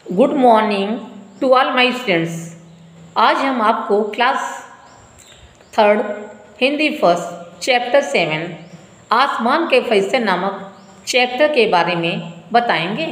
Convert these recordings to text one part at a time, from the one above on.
Good morning to all my students. आज हम आपको class third Hindi first chapter 7 आसमान के फरिश्ते नामक चैप्टर के बारे में बताएंगे।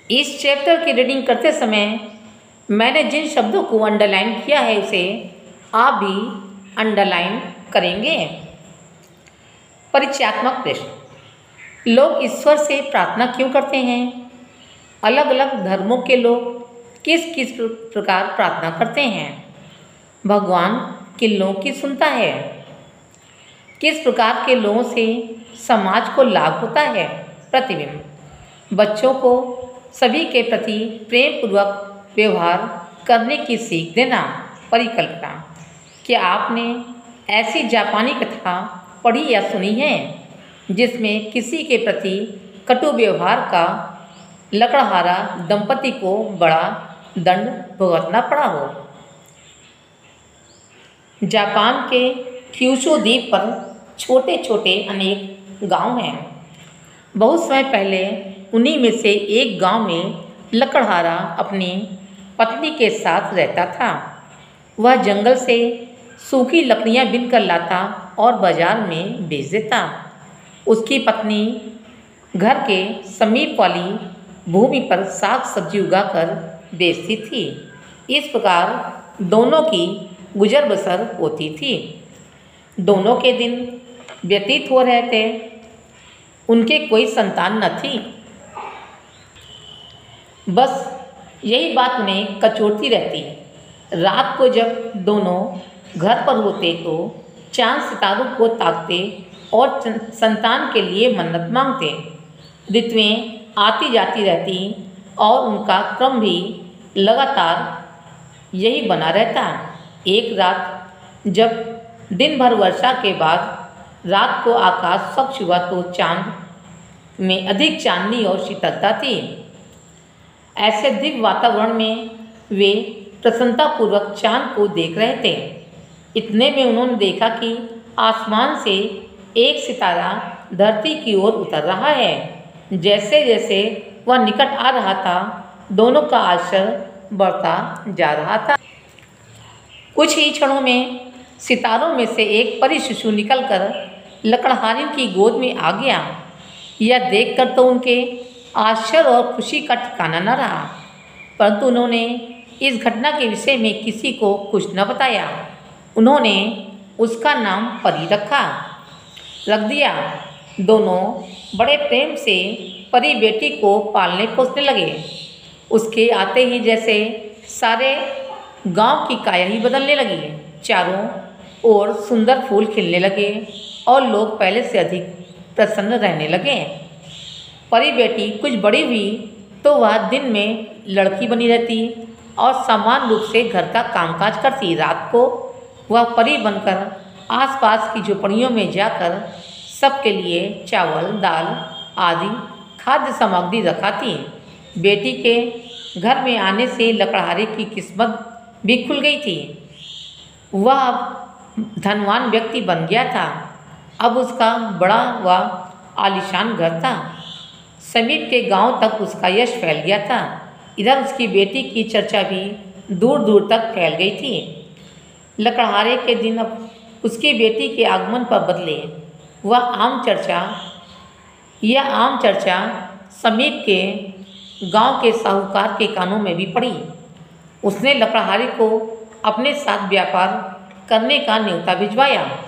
इस चैप्टर की रीडिंग करते समय मैंने जिन शब्दों को अंडरलाइन किया है उसे आप भी अंडरलाइन करेंगे। परिचयात्मक प्रश्न। लोग ईश्वर से प्रार्थना क्यों करते हैं? अलग अलग धर्मों के लोग किस किस प्रकार प्रार्थना करते हैं? भगवान किन लोगों की सुनता है? किस प्रकार के लोगों से समाज को लाभ होता है? प्रतिबिंब। बच्चों को सभी के प्रति प्रेम पूर्वक व्यवहार करने की सीख देना। परिकल्पना। क्या आपने ऐसी जापानी कथा पढ़ी या सुनी है जिसमें किसी के प्रति कटु व्यवहार का लकड़हारा दंपति को बड़ा दंड भुगतना पड़ा हो? जापान के क्यूशू द्वीप पर छोटे छोटे अनेक गांव हैं। बहुत समय पहले उन्हीं में से एक गांव में लकड़हारा अपनी पत्नी के साथ रहता था। वह जंगल से सूखी लकड़ियां बीनकर लाता और बाजार में बेच देता। उसकी पत्नी घर के समीप वाली भूमि पर साग सब्जी उगाकर बेचती थी। इस प्रकार दोनों की गुजर बसर होती थी। दोनों के दिन व्यतीत हो रहे थे। उनके कोई संतान न थी। बस यही बात उन्हें कचोटती रहती। रात को जब दोनों घर पर होते तो चांद सितारों को ताकते और संतान के लिए मन्नत मांगते। ऋतुएं आती जाती रहती और उनका क्रम भी लगातार यही बना रहता। एक रात जब दिन भर वर्षा के बाद रात को आकाश स्वच्छ हुआ तो चांद में अधिक चांदनी और शीतलता थी। ऐसे दिव्य वातावरण में वे प्रसन्नतापूर्वक चांद को देख रहे थे। इतने में उन्होंने देखा कि आसमान से एक सितारा धरती की ओर उतर रहा है। जैसे जैसे वह निकट आ रहा था दोनों का आश्चर्य बढ़ता जा रहा था। कुछ ही क्षणों में सितारों में से एक परी शिशु निकलकर लकड़हारे की गोद में आ गया। यह देखकर तो उनके आश्चर्य और खुशी का ठिकाना न रहा, परंतु उन्होंने इस घटना के विषय में किसी को कुछ न बताया। उन्होंने उसका नाम परी रख दिया। दोनों बड़े प्रेम से परी बेटी को पालने पोसने लगे। उसके आते ही जैसे सारे गांव की काया ही बदलने लगी। चारों ओर सुंदर फूल खिलने लगे और लोग पहले से अधिक प्रसन्न रहने लगे। परी बेटी कुछ बड़ी हुई तो वह दिन में लड़की बनी रहती और समान रूप से घर का कामकाज करती। रात को वह परी बनकर आसपास की झोपड़ियों में जाकर सबके लिए चावल दाल आदि खाद्य सामग्री रखाती। बेटी के घर में आने से लकड़हारे की किस्मत भी खुल गई थी। वह अब धनवान व्यक्ति बन गया था। अब उसका बड़ा व आलीशान घर था। समीप के गांव तक उसका यश फैल गया था। इधर उसकी बेटी की चर्चा भी दूर दूर तक फैल गई थी। लकड़हारे के दिन अब उसकी बेटी के आगमन पर बदले। यह आम चर्चा समीप के गांव के साहूकार के कानों में भी पड़ी। उसने लकड़हारे को अपने साथ व्यापार करने का न्योता भिजवाया।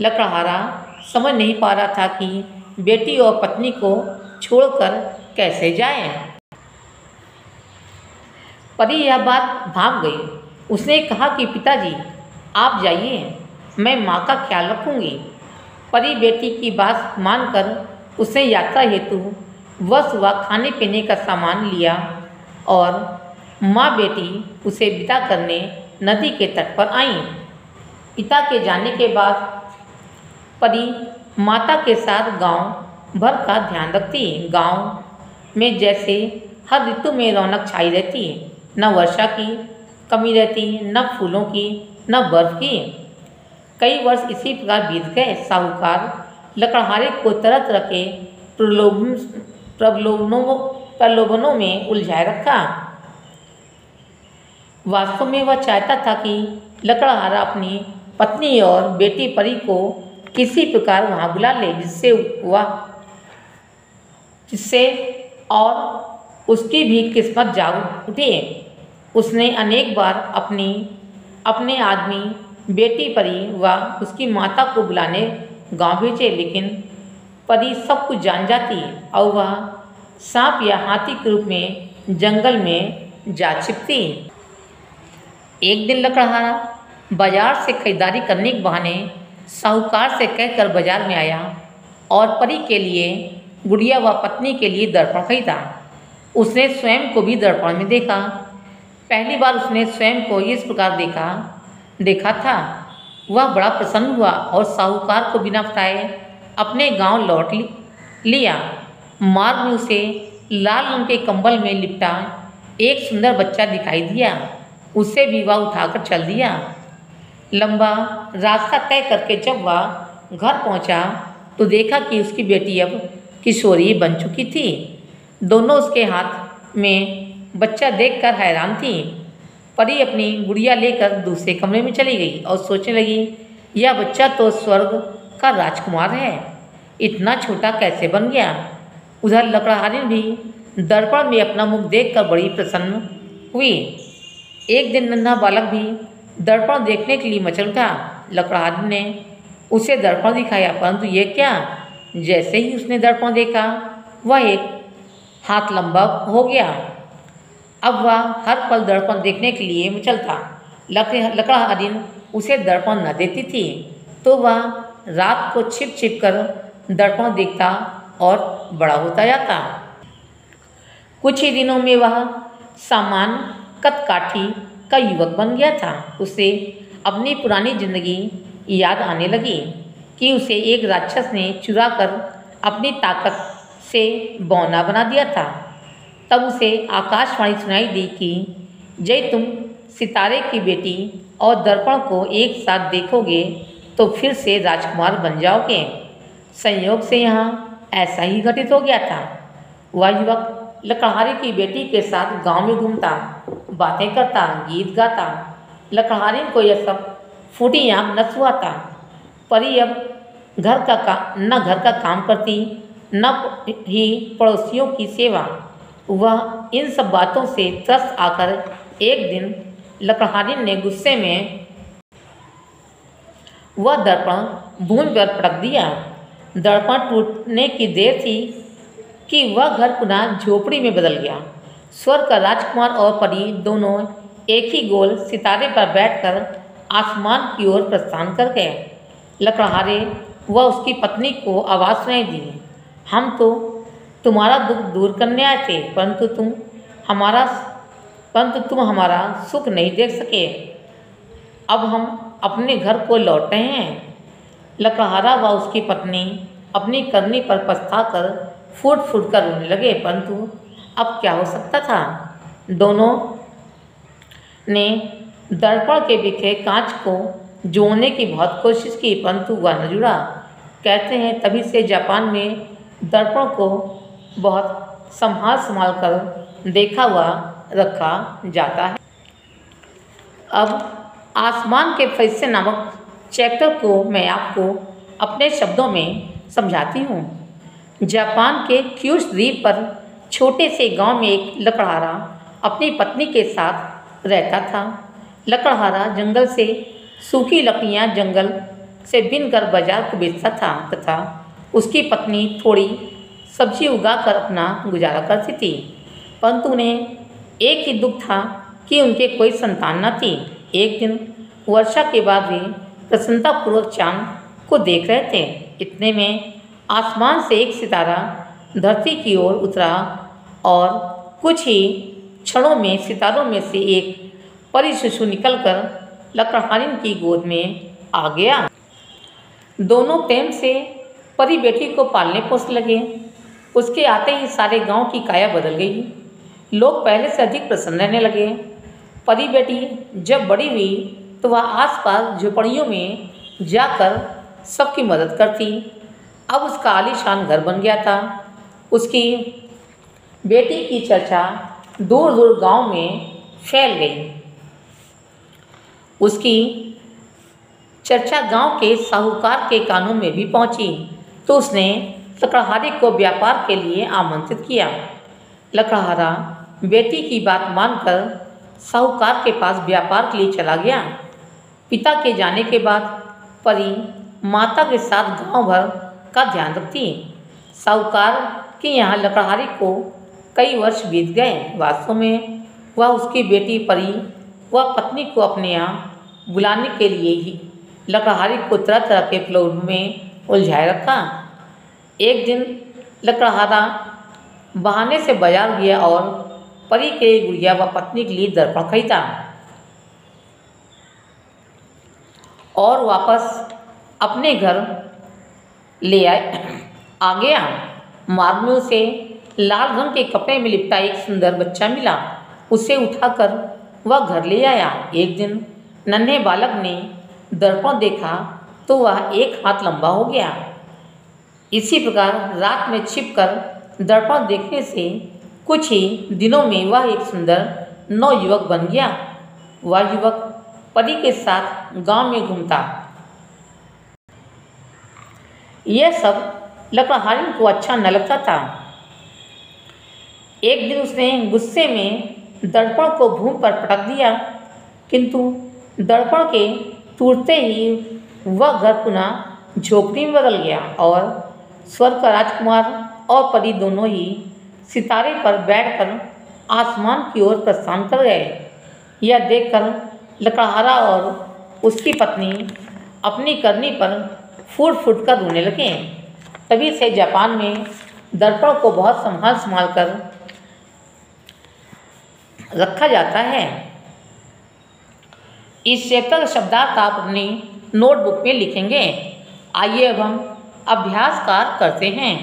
लकड़हारा समझ नहीं पा रहा था कि बेटी और पत्नी को छोड़कर कैसे जाए। परी यह बात भांप गई। उसने कहा कि पिताजी आप जाइए, मैं माँ का ख्याल रखूँगी। परी बेटी की बात मानकर उसने यात्रा हेतु वस्त्र व खाने पीने का सामान लिया और माँ बेटी उसे विदा करने नदी के तट पर आईं। पिता के जाने के बाद परी माता के साथ गांव भर का ध्यान रखती। गांव में जैसे हर ऋतु में रौनक छाई रहती। न वर्षा की कमी रहती, न फूलों की, न बर्फ की। कई वर्ष इसी प्रकार बीत गए। साहूकार लकड़हारे को तरह तरह के प्रलोभनों में उलझाए रखा। वास्तव में वह चाहता था कि लकड़हारा अपनी पत्नी और बेटी परी को किसी प्रकार वहाँ बुला ले, जिससे और उसकी भी किस्मत जाग उठे। उसने अनेक बार अपने आदमी, बेटी परी व उसकी माता को बुलाने गांव भेजे, लेकिन परी सब कुछ जान जाती और वह सांप या हाथी के रूप में जंगल में जा छिपती। एक दिन लकड़हारा बाजार से खरीदारी करने के बहाने साहूकार से कहकर बाजार में आया और परी के लिए गुड़िया व पत्नी के लिए दर्पण खरीदा। उसने स्वयं को भी दर्पण में देखा। पहली बार उसने स्वयं को इस प्रकार देखा था। वह बड़ा प्रसन्न हुआ और साहूकार को बिना बताए अपने गांव लौट लिया। मार्ग में उसे लाल रंग के कंबल में लिपटा एक सुंदर बच्चा दिखाई दिया। उसे भी वह उठाकर चल दिया। लंबा रास्ता तय करके जब वह घर पहुंचा तो देखा कि उसकी बेटी अब किशोरी बन चुकी थी। दोनों उसके हाथ में बच्चा देखकर हैरान थी। परी अपनी गुड़िया लेकर दूसरे कमरे में चली गई और सोचने लगी, यह बच्चा तो स्वर्ग का राजकुमार है, इतना छोटा कैसे बन गया। उधर लकड़हारिन भी दर्पण में अपना मुख देखकर बड़ी प्रसन्न हुई। एक दिन नन्हा बालक भी दर्पण देखने के लिए मचल उठा। लकड़हारिन ने उसे दर्पण दिखाया, परंतु ये क्या, जैसे ही उसने दर्पण देखा वह एक हाथ लंबा हो गया। अब वह हर पल दर्पण देखने के लिए मचल था। लकड़हारिन उसे दर्पण न देती थी तो वह रात को छिप छिप कर दर्पण देखता और बड़ा होता जाता। कुछ ही दिनों में वह सामान्य कदकाठी का युवक बन गया था। उसे अपनी पुरानी जिंदगी याद आने लगी कि उसे एक राक्षस ने चुरा कर अपनी ताकत से बौना बना दिया था। तब उसे आकाशवाणी सुनाई दी कि जय तुम सितारे की बेटी और दर्पण को एक साथ देखोगे तो फिर से राजकुमार बन जाओगे। संयोग से यहाँ ऐसा ही घटित हो गया था। वह युवक लकड़हारे की बेटी के साथ गांव में घूमता, बातें करता, गीत गाता। लकड़हारे को यह सब फूटी आँख न सुहाता। परी अब न घर का काम करती, न ही पड़ोसियों की सेवा। वह इन सब बातों से त्रस्त आकर एक दिन लकड़हारिन ने गुस्से में वह दर्पण भूमि पर पटक दिया। दर्पण टूटने की देर थी कि वह घर पुनः झोपड़ी में बदल गया। स्वर्ग का राजकुमार और परी दोनों एक ही गोल सितारे पर बैठकर आसमान की ओर प्रस्थान कर गए। लकड़हारे व उसकी पत्नी को आवाज़ सुनाई दी, हम तो तुम्हारा दुख दूर करने आए थे, परंतु तुम हमारा सुख नहीं देख सके। अब हम अपने घर को लौट रहे हैं। लकड़हारा व उसकी पत्नी अपनी करनी पर पछताकर फूट फूट कर रोने लगे, परंतु अब क्या हो सकता था। दोनों ने दर्पण के बिखरे कांच को जोड़ने की बहुत कोशिश की, परंतु वह न जुड़ा। कहते हैं तभी से जापान में दर्पण को बहुत संभाल कर देखा हुआ रखा जाता है। अब आसमान के फरिश्ते नामक चैप्टर को मैं आपको अपने शब्दों में समझाती हूँ। जापान के क्यूश द्वीप पर छोटे से गांव में एक लकड़हारा अपनी पत्नी के साथ रहता था। लकड़हारा जंगल से सूखी लकड़ियाँ जंगल से बीनकर बाजार को बेचता था तथा उसकी पत्नी थोड़ी सब्जी उगाकर अपना गुजारा करती थी, परंतु उन्हें एक ही दुख था कि उनके कोई संतान न थी। एक दिन वर्षा के बाद वे प्रसन्नतापूर्वक चांद को देख रहे थे। इतने में आसमान से एक सितारा धरती की ओर उतरा और कुछ ही क्षणों में सितारों में से एक परी शिशु निकलकर लकड़हारिन की गोद में आ गया। दोनों प्रेम से परी बेटी को पालने पोसने लगे। उसके आते ही सारे गांव की काया बदल गई। लोग पहले से अधिक प्रसन्न रहने लगे। परी बेटी जब बड़ी हुई तो वह आसपास झोपड़ियों में जाकर सबकी मदद करती। अब उसका आलीशान घर बन गया था। उसकी बेटी की चर्चा दूर दूर गांव में फैल गई। उसकी चर्चा गांव के साहूकार के कानों में भी पहुंची तो उसने लकड़हारे को व्यापार के लिए आमंत्रित किया। लकड़हारा बेटी की बात मानकर साहूकार के पास व्यापार के लिए चला गया। पिता के जाने के बाद परी माता के साथ गांव भर का ध्यान रखती। साहूकार के यहाँ लकड़हारे को कई वर्ष बीत गए। वास्तव में वह उसकी बेटी परी व पत्नी को अपने यहाँ बुलाने के लिए ही लकड़हारे को तरह तरह के प्रलोभ में उलझाए रखा। एक दिन लकड़हारा बहाने से बाजार गया और परी के गुड़िया व पत्नी के लिए दर्पण खरीदा और वापस अपने घर ले आ गया। मार्ग में उसे लाल रंग के कपड़े में लिपटा एक सुंदर बच्चा मिला। उसे उठाकर वह घर ले आया। एक दिन नन्हे बालक ने दर्पण देखा तो वह एक हाथ लंबा हो गया। इसी प्रकार रात में छिपकर दर्पण देखने से कुछ ही दिनों में वह एक सुंदर नवयुवक बन गया। वह युवक परी के साथ गांव में घूमता। यह सब लकड़हारे को अच्छा न लगता था। एक दिन उसने गुस्से में दर्पण को भूमि पर पटक दिया, किंतु दर्पण के टूटते ही वह घर पुनः झोपड़ी में बदल गया और स्वर्ग का राजकुमार और परी दोनों ही सितारे पर बैठकर आसमान की ओर प्रस्थान कर गए। यह देखकर लकड़हारा और उसकी पत्नी अपनी करनी पर फूट फूट कर रोने लगे। तभी से जापान में दर्पण को बहुत संभाल कर रखा जाता है। इस चैप्टर का शब्दार्थ आप अपनी नोटबुक में लिखेंगे। आइए अब हम अभ्यासकार करते हैं।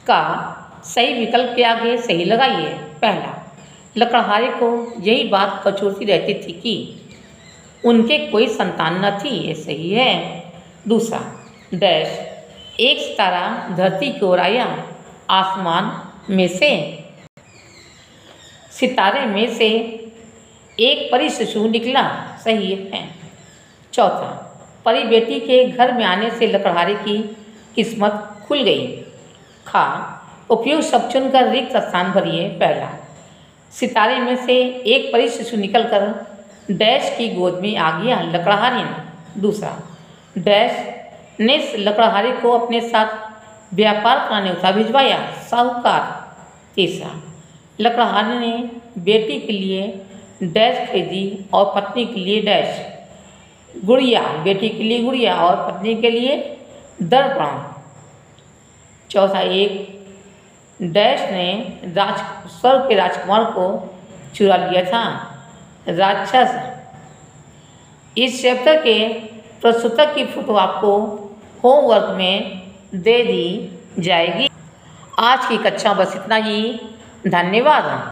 का सही विकल्प के आगे सही लगाइए। पहला, लकड़हारे को यही बात कचोटती रहती थी कि उनके कोई संतान न थी, ये सही है। दूसरा, डैश एक सितारा धरती की ओर आया, आसमान में से सितारे में से एक परी शिशु निकला, सही है। चौथा, परी बेटी के घर में आने से लकड़हारे की किस्मत खुल गई। खा उपयुक्त शब्द चुनकर रिक्त स्थान भरिए। पहला, सितारे में से एक परी शिशु निकलकर डैश की गोद में आ गया, लकड़हारे। दूसरा, डैश ने लकड़हारे को अपने साथ व्यापार का न्योता भिजवाया, साहूकार। तीसरा, लकड़हारे ने बेटी के लिए डैश खरीदी और पत्नी के लिए डैश गुड़िया, बेटी के लिए गुड़िया और पत्नी के लिए दर्पण। चौथा, एक डैश ने स्वर्ग के राजकुमार को चुरा लिया था, राक्षस। इस चैप्टर के प्रस्तुतक की फोटो आपको होमवर्क में दे दी जाएगी। आज की कक्षा बस इतना ही। धन्यवाद।